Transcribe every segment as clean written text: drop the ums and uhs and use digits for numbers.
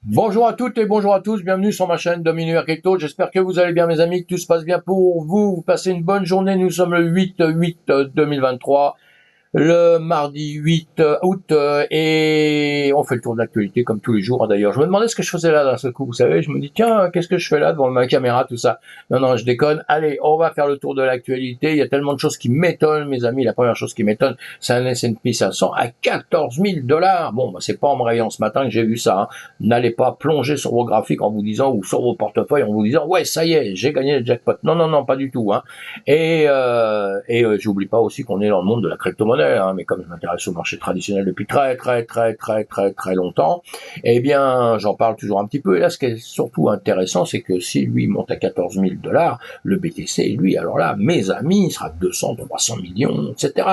Bonjour à toutes et bonjour à tous, bienvenue sur ma chaîne Dominique Crypto. J'espère que vous allez bien mes amis, que tout se passe bien pour vous. Vous passez une bonne journée, nous sommes le 8/8/2023. Le mardi 8 août et on fait le tour de l'actualité comme tous les jours d'ailleurs. Je me demandais ce que je faisais là d'un seul coup, vous savez, je me dis tiens, qu'est-ce que je fais là devant ma caméra, tout ça. Non, je déconne. Allez, on va faire le tour de l'actualité. Il y a tellement de choses qui m'étonnent, mes amis. La première chose qui m'étonne, c'est un S&P 500 à 14 000 $. Bon, bah, c'est pas en me réveillant ce matin que j'ai vu ça. Hein. N'allez pas plonger sur vos graphiques en vous disant ou sur vos portefeuilles en vous disant ouais, ça y est, j'ai gagné le jackpot. Non, pas du tout. Hein. J'oublie pas aussi qu'on est dans le monde de la crypto-monnaie, hein, mais comme je m'intéresse au marché traditionnel depuis très longtemps, eh bien, j'en parle toujours un petit peu. Et là, ce qui est surtout intéressant, c'est que si lui monte à 14 000 $, le BTC, lui, alors là, mes amis, il sera 200, 300 millions, etc.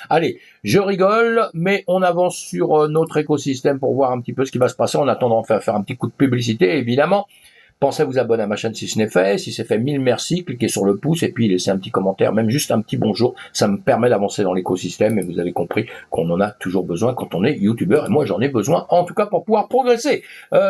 Allez, je rigole, mais on avance sur notre écosystème pour voir un petit peu ce qui va se passer en attendant de faire un petit coup de publicité, évidemment. Pensez à vous abonner à ma chaîne si ce n'est fait. Si c'est fait, mille merci. Cliquez sur le pouce et puis laissez un petit commentaire, même juste un petit bonjour. Ça me permet d'avancer dans l'écosystème et vous avez compris qu'on en a toujours besoin quand on est youtubeur. Et moi, j'en ai besoin, en tout cas, pour pouvoir progresser.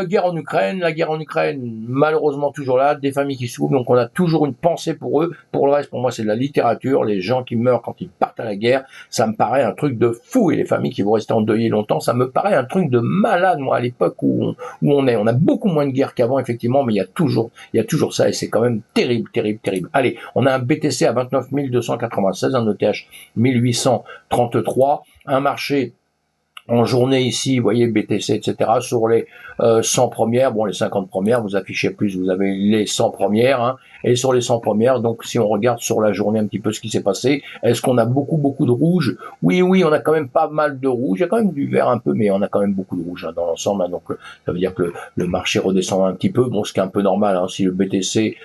Guerre en Ukraine. La guerre en Ukraine, malheureusement, toujours là. Des familles qui souffrent. Donc, on a toujours une pensée pour eux. Pour le reste, pour moi, c'est de la littérature. Les gens qui meurent quand ils partent à la guerre, ça me paraît un truc de fou. Et les familles qui vont rester endeuillées longtemps, ça me paraît un truc de malade, moi, à l'époque où on est. On a beaucoup moins de guerre qu'avant, effectivement, mais il y a toujours ça et c'est quand même terrible. Allez, on a un BTC à 29 296, un ETH 1833, un marché en journée ici, vous voyez BTC, etc. Sur les 100 premières, bon les 50 premières, vous affichez plus, vous avez les 100 premières, hein, et sur les 100 premières, donc si on regarde sur la journée un petit peu ce qui s'est passé, est-ce qu'on a beaucoup de rouge? Oui, on a quand même pas mal de rouge, il y a quand même du vert un peu, mais on a quand même beaucoup de rouge hein, dans l'ensemble, hein, donc ça veut dire que le marché redescend un petit peu, bon ce qui est un peu normal, hein, si le BTC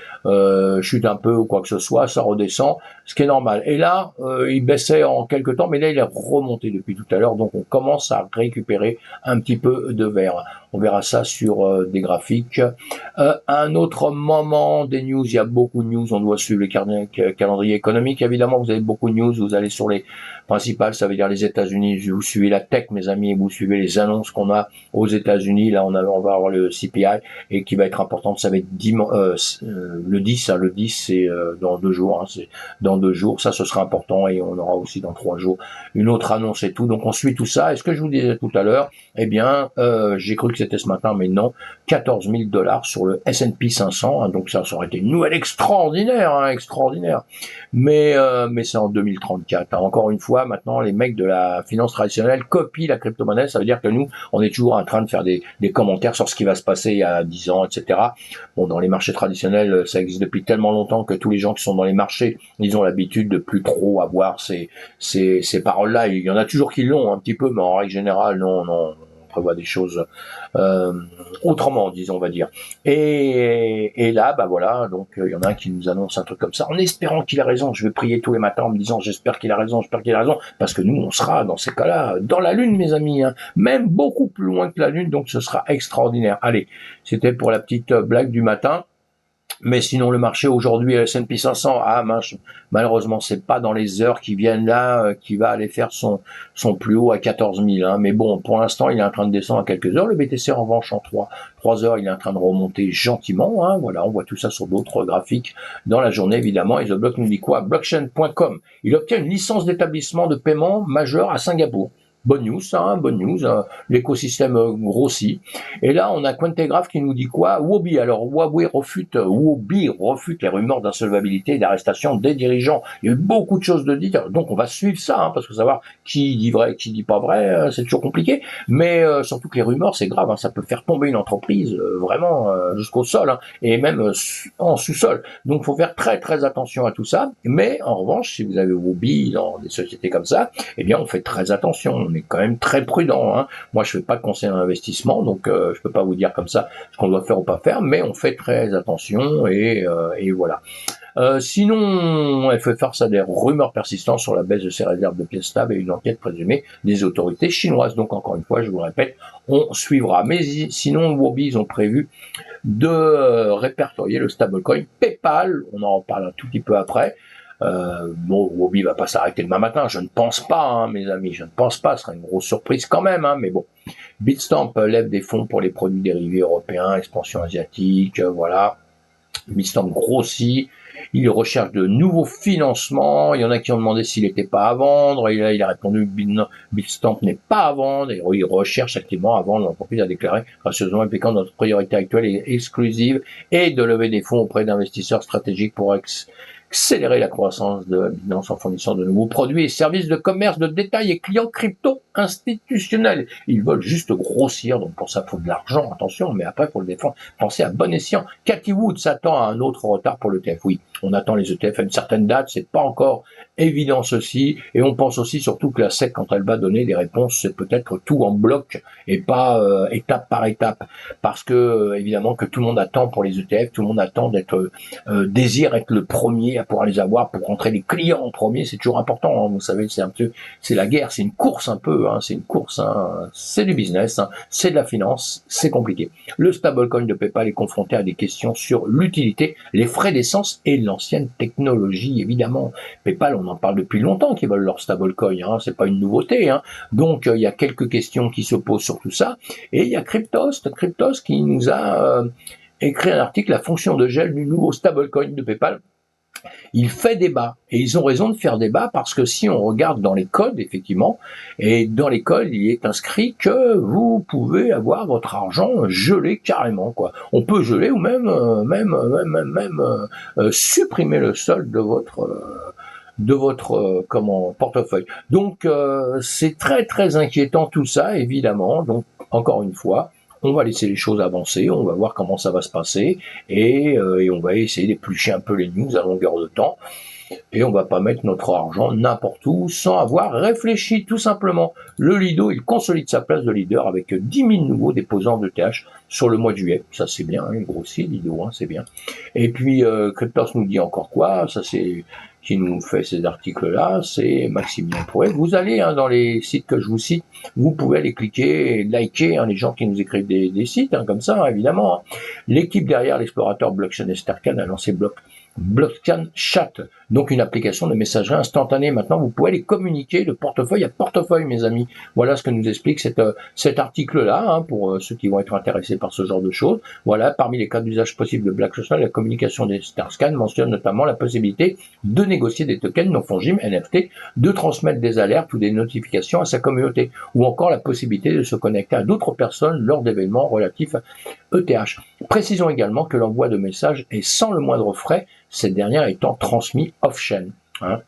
chute un peu ou quoi que ce soit, ça redescend, ce qui est normal. Et là, il baissait en quelques temps, mais là il est remonté depuis tout à l'heure, donc on commence à récupérer un petit peu de vert. On verra ça sur des graphiques. Un autre moment des news, il y a beaucoup de news, on doit suivre le calendrier économique, évidemment, vous avez beaucoup de news, vous allez sur les principales, ça veut dire les États-Unis, vous suivez la tech, mes amis, et vous suivez les annonces qu'on a aux États-Unis, là on va avoir le CPI, et qui va être important, ça va être le 10, hein, le 10 c'est dans 2 jours, hein, c'est dans 2 jours, ça ce sera important, et on aura aussi dans 3 jours une autre annonce et tout, donc on suit tout ça, et ce que je vous disais tout à l'heure, eh bien, j'ai cru que c'était ce matin, mais non, 14 000 $ sur le S&P 500, hein, donc ça aurait été une nouvelle extraordinaire, hein, extraordinaire. Mais c'est en 2034. Hein. Encore une fois, maintenant, les mecs de la finance traditionnelle copient la crypto-monnaie. Ça veut dire que nous, on est toujours en train de faire des commentaires sur ce qui va se passer il y a 10 ans, etc. Bon, dans les marchés traditionnels, ça existe depuis tellement longtemps que tous les gens qui sont dans les marchés, ils ont l'habitude de plus trop avoir ces paroles-là. Il y en a toujours qui l'ont un petit peu, mais en règle générale, non, on prévoit des choses euh, autrement, disons, on va dire. Et là, bah voilà, donc il y en a un qui nous annonce un truc comme ça, en espérant qu'il a raison. Je vais prier tous les matins en me disant j'espère qu'il a raison, parce que nous, on sera dans ces cas-là dans la Lune, mes amis, hein, même beaucoup plus loin que la Lune, donc ce sera extraordinaire. Allez, c'était pour la petite blague du matin. Mais sinon, le marché aujourd'hui, S&P 500, malheureusement, c'est pas dans les heures qui viennent là qui va aller faire son plus haut à 14 000. Hein. Mais bon, pour l'instant, il est en train de descendre à quelques heures. Le BTC, en revanche, en 3 heures, il est en train de remonter gentiment. Hein. Voilà, on voit tout ça sur d'autres graphiques dans la journée, évidemment. Et The Block nous dit quoi? Blockchain.com. Il obtient une licence d'établissement de paiement majeur à Singapour. Bonne news, ça, hein, bonne news. L'écosystème grossit. Et là, on a Quantegraph qui nous dit quoi? Wobi. Alors, Wobi refute les rumeurs d'insolvabilité et d'arrestation des dirigeants. Il y a eu beaucoup de choses de dites. Donc, on va suivre ça, hein, parce que savoir qui dit vrai, qui dit pas vrai, c'est toujours compliqué. Mais surtout que les rumeurs, c'est grave. Hein, ça peut faire tomber une entreprise vraiment jusqu'au sol, hein, et même en sous-sol. Donc, faut faire très attention à tout ça. Mais en revanche, si vous avez Wobi dans des sociétés comme ça, eh bien, on fait très attention. On est quand même très prudent. Hein. Moi, je fais pas de conseil en investissement, donc je peux pas vous dire comme ça ce qu'on doit faire ou pas faire, mais on fait très attention et voilà. Sinon, elle fait face à des rumeurs persistantes sur la baisse de ses réserves de pièces stables et une enquête présumée des autorités chinoises. Donc, encore une fois, je vous le répète, on suivra. Mais sinon, Wobi, ils ont prévu de répertorier le stablecoin PayPal. On en reparle un tout petit peu après. Bon, Huobi va pas s'arrêter demain matin, je ne pense pas, hein, mes amis, je ne pense pas, ce serait une grosse surprise quand même, hein, mais bon. Bitstamp lève des fonds pour les produits dérivés européens, expansion asiatique, voilà. Bitstamp grossit, il recherche de nouveaux financements, il y en a qui ont demandé s'il n'était pas à vendre, et là il a répondu Bitstamp n'est pas à vendre, et il recherche activement à vendre. L'entreprise a déclaré gracieusement impliquant notre priorité actuelle et exclusive et de lever des fonds auprès d'investisseurs stratégiques pour accélérer la croissance de Binance en fournissant de nouveaux produits et services de commerce de détail et clients crypto institutionnels. Ils veulent juste grossir, donc pour ça il faut de l'argent, attention, mais après pour le défendre, pensez à bon escient. Cathie Wood s'attend à un autre retard pour l'ETF. Oui, on attend les ETF à une certaine date, c'est pas encore évident ceci, et on pense aussi surtout que la SEC, quand elle va donner des réponses, c'est peut-être tout en bloc et pas étape par étape, parce que évidemment que tout le monde attend pour les ETF, tout le monde attend d'être désire être le premier à pouvoir les avoir pour rentrer les clients en premier, c'est toujours important, hein, vous savez, c'est la guerre, c'est une course un peu, hein, c'est une course, hein, c'est du business, hein, c'est de la finance, c'est compliqué. Le stablecoin de PayPal est confronté à des questions sur l'utilité, les frais d'essence et l'ancienne technologie, évidemment. PayPal, on en parle depuis longtemps qu'ils veulent leur stablecoin, hein, c'est pas une nouveauté, hein. Donc il y a quelques questions qui se posent sur tout ça, et il y a Cryptost qui nous a écrit un article, la fonction de gel du nouveau stablecoin de PayPal. Il fait débat, et ils ont raison de faire débat, parce que si on regarde dans les codes, effectivement, et dans les codes, il est inscrit que vous pouvez avoir votre argent gelé carrément, quoi. On peut geler ou même supprimer le solde de votre portefeuille. Donc c'est très très inquiétant tout ça, évidemment. Donc encore une fois, on va laisser les choses avancer, on va voir comment ça va se passer, et on va essayer d'éplucher un peu les news à longueur de temps, et on va pas mettre notre argent n'importe où sans avoir réfléchi, tout simplement. Le Lido, il consolide sa place de leader avec 10 000 nouveaux déposants de TH sur le mois de juillet. Ça c'est bien, hein, il grossit Lido, hein, c'est bien. Et puis Cryptos nous dit encore quoi, ça c'est qui nous fait ces articles-là, c'est Maximilien Prouet. Vous allez dans les sites que je vous cite, vous pouvez aller cliquer, liker, les gens qui nous écrivent des sites, comme ça, évidemment. L'équipe derrière l'explorateur Blockchain Estercan a lancé Blockchain Chat, donc une application de messagerie instantanée. Maintenant, vous pouvez les communiquer de portefeuille à portefeuille, mes amis. Voilà ce que nous explique cet article-là, pour ceux qui vont être intéressés par ce genre de choses. Voilà, parmi les cas d'usage possibles de Blockchain, la communication des Starscan mentionne notamment la possibilité de négocier des tokens non fongibles, NFT, de transmettre des alertes ou des notifications à sa communauté, ou encore la possibilité de se connecter à d'autres personnes lors d'événements relatifs à ETH. Précisons également que l'envoi de messages est sans le moindre frais, cette dernière étant transmise off-chain. Voilà.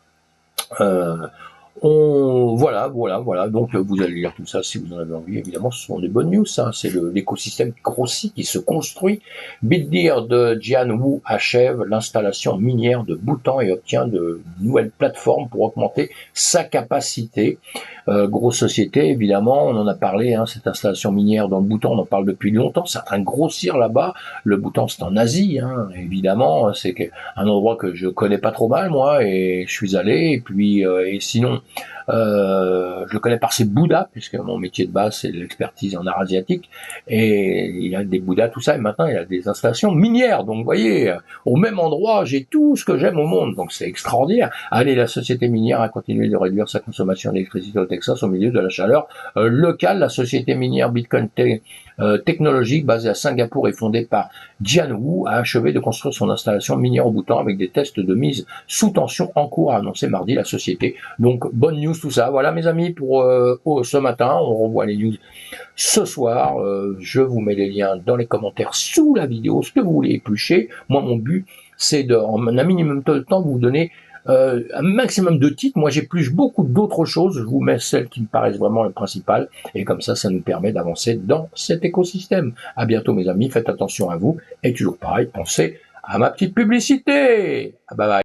Donc vous allez lire tout ça si vous en avez envie. Évidemment, ce sont des bonnes news. Ça, c'est l'écosystème qui grossit, qui se construit. Bitdeer de Jian Wu achève l'installation minière de Bhoutan et obtient de nouvelles plateformes pour augmenter sa capacité. Grosse société, évidemment, on en a parlé. Cette installation minière dans le Bhoutan, on en parle depuis longtemps. C'est en train de grossir là-bas. Le Bhoutan, c'est en Asie, évidemment. C'est un endroit que je connais pas trop mal, moi, et je suis allé. Et puis, et sinon, je le connais par ses Bouddhas, puisque mon métier de base c'est l'expertise en art asiatique, et il y a des Bouddhas, tout ça, et maintenant il y a des installations minières, donc vous voyez, au même endroit, j'ai tout ce que j'aime au monde, donc c'est extraordinaire. Allez, la société minière a continué de réduire sa consommation d'électricité au Texas au milieu de la chaleur locale. La société minière Bitcoin technologique basée à Singapour et fondée par Jian Wu a achevé de construire son installation minière au Bhoutan avec des tests de mise sous tension en cours, a annoncé mardi la société. Donc bonne news tout ça. Voilà mes amis pour ce matin. On revoit les news ce soir. Je vous mets les liens dans les commentaires sous la vidéo, ce que vous voulez éplucher. Moi mon but c'est en un minimum de temps vous donner un maximum de titres. Moi j'épluche beaucoup d'autres choses, je vous mets celles qui me paraissent vraiment le principal, et comme ça nous permet d'avancer dans cet écosystème. À bientôt mes amis, faites attention à vous, et toujours pareil, pensez à ma petite publicité. Bye bye.